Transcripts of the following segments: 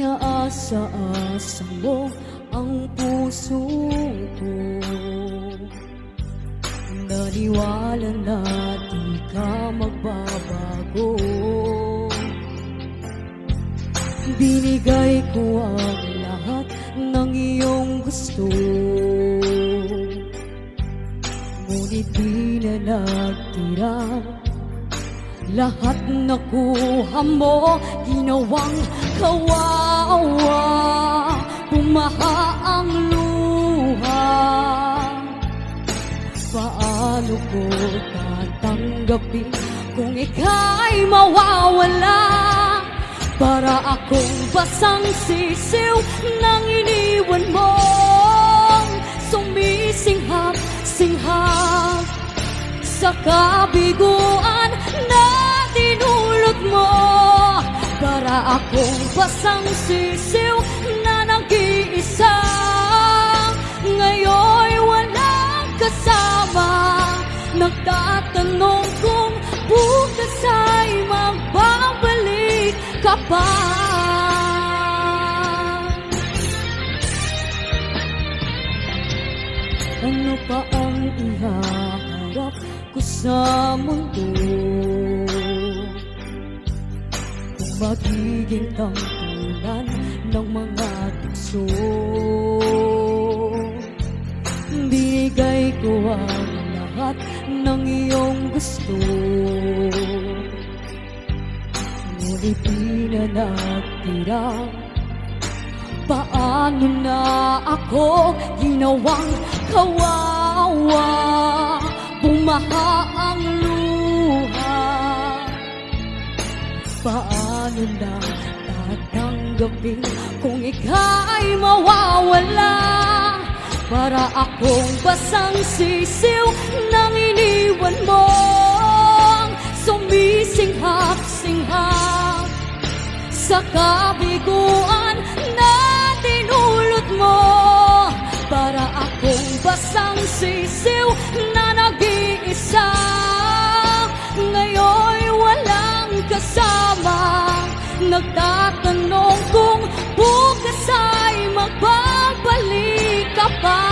Inaasa-asa mo ang puso ko, naniwala na di ka magbabago. Binigay ko ang lahat ng iyong gusto, ngunit di na nagtira. Lahat nakuha mo, ginawang kawawa, bumaha ang luha. Paano ko tatanggapin kung ika'y mawawala? Para akong basang sisiw nang iniwan mong sumisinghap-singhap sa kabiguan na dinulot mo. Para akong basang sisiw na nag-iisa, ngayon'y walang kasama. Nagtatanong kung bukas ay magbabalik ka pa. Ano pa ang ihaharap ko sa mundo kung magiging tangkulan ng mga tukso? Binigay ko ang lahat ng iyong gusto, ngunit di na nagtira. Paano na ako ginawang kawawa, bumaha ang luha? Paano na tatanggapin kung ika'y mawawala? Para akong basang sisiw nang iniwan mong sumisinghap-singhap sa kabiguan na dinulot mo. Para akong basang sisiw na nag-iisa, ngayon'y walang kasama. Nagtatanong kung bukas ay magbabalik ka pa.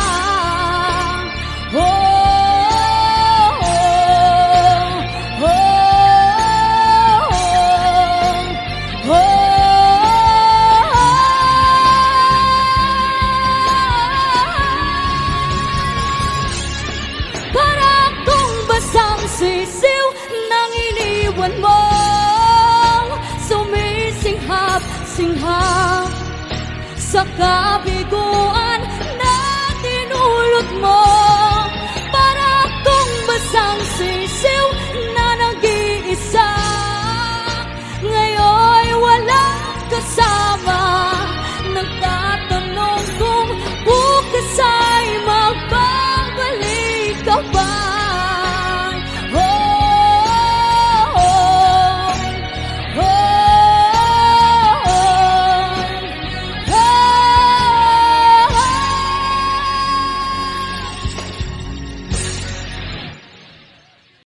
Sisiw nang iniwan mong sumisinghap-singhap sa kabiguan na dinulot mo.